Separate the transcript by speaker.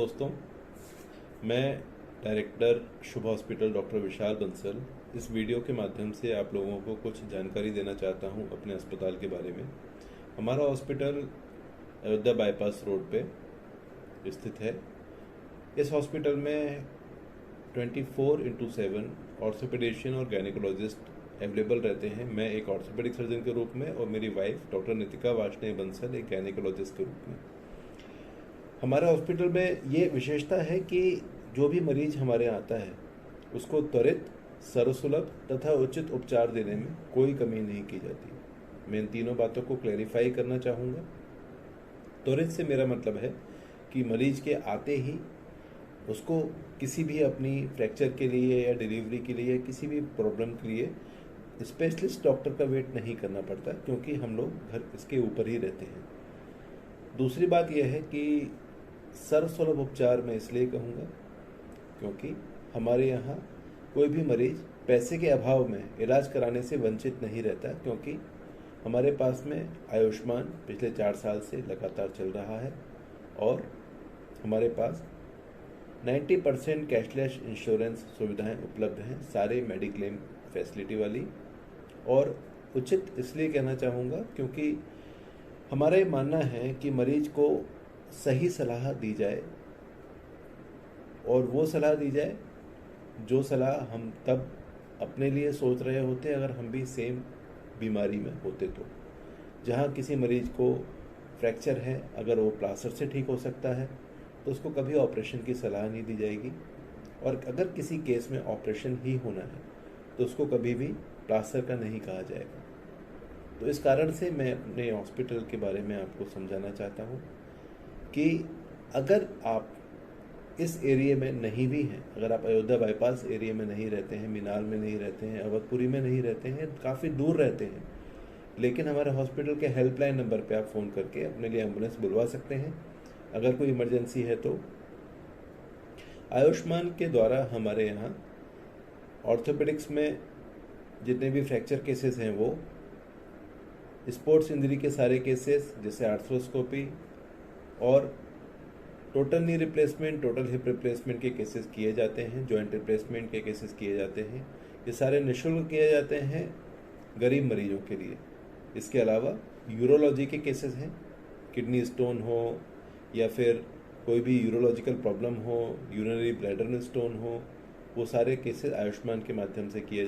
Speaker 1: दोस्तों, मैं डायरेक्टर शुभ hospital doctor विशाल बंसल इस वीडियो के माध्यम से आप लोगों को कुछ जानकारी देना चाहता हूं अपने अस्पताल के बारे में। हमारा हॉस्पिटल अयोध्या बाईपास रोड पे स्थित है। इस हॉस्पिटल में 24/7 ऑर्थोपेडिशियन और गायनेकोलॉजिस्ट अवेलेबल रहते हैं। मैं एक ऑर्थोपेडिक सर्जन के रूप में और मेरी वाइफ डॉक्टर नितिका वार्ष्णेय बंसल एक गायनेकोलॉजिस्ट के रूप में। हमारे हॉस्पिटल में ये विशेषता है कि जो भी मरीज हमारे यहाँ आता है उसको त्वरित, सर्वसुलभ तथा उचित उपचार देने में कोई कमी नहीं की जाती। मैं इन तीनों बातों को क्लैरिफाई करना चाहूँगा। त्वरित से मेरा मतलब है कि मरीज के आते ही उसको किसी भी अपनी फ्रैक्चर के लिए या डिलीवरी के लिए या किसी भी प्रॉब्लम के लिए स्पेशलिस्ट डॉक्टर का वेट नहीं करना पड़ता, क्योंकि हम लोग घर इसके ऊपर ही रहते हैं। दूसरी बात यह है कि सर्वसुलभ उपचार मैं इसलिए कहूँगा क्योंकि हमारे यहाँ कोई भी मरीज पैसे के अभाव में इलाज कराने से वंचित नहीं रहता, क्योंकि हमारे पास में आयुष्मान पिछले 4 साल से लगातार चल रहा है और हमारे पास 90% कैशलेस इंश्योरेंस सुविधाएं उपलब्ध हैं, सारे मेडिक्लेम फैसिलिटी वाली। और उचित इसलिए कहना चाहूँगा क्योंकि हमारा ये मानना है कि मरीज को सही सलाह दी जाए, और वो सलाह दी जाए जो सलाह हम तब अपने लिए सोच रहे होते अगर हम भी सेम बीमारी में होते। तो जहाँ किसी मरीज को फ्रैक्चर है, अगर वो प्लास्टर से ठीक हो सकता है तो उसको कभी ऑपरेशन की सलाह नहीं दी जाएगी, और अगर किसी केस में ऑपरेशन ही होना है तो उसको कभी भी प्लास्टर का नहीं कहा जाएगा। तो इस कारण से मैं अपने हॉस्पिटल के बारे में आपको समझाना चाहता हूँ कि अगर आप इस एरिया में नहीं भी हैं, अगर आप अयोध्या बाईपास एरिया में नहीं रहते हैं, मीनाल में नहीं रहते हैं, अवधपुरी में नहीं रहते हैं, काफ़ी दूर रहते हैं, लेकिन हमारे हॉस्पिटल के हेल्पलाइन नंबर पे आप फ़ोन करके अपने लिए एम्बुलेंस बुलवा सकते हैं अगर कोई इमरजेंसी है तो। आयुष्मान के द्वारा हमारे यहाँ ऑर्थोपेडिक्स में जितने भी फ्रैक्चर केसेस हैं वो स्पोर्ट्स इंजरी के सारे केसेस जैसे आर्थ्रोस्कोपी और total knee replacement, total hip replacement के केसेस किए जाते हैं, जॉइंट रिप्लेसमेंट के केसेस किए जाते हैं। ये सारे निःशुल्क किए जाते हैं गरीब मरीजों के लिए। इसके अलावा यूरोलॉजी के केसेस हैं, किडनी स्टोन हो या फिर कोई भी यूरोलॉजिकल प्रॉब्लम हो, यूरिनरी ब्लैडर में स्टोन हो, वो सारे केसेस आयुष्मान के माध्यम से किए जाते हैं।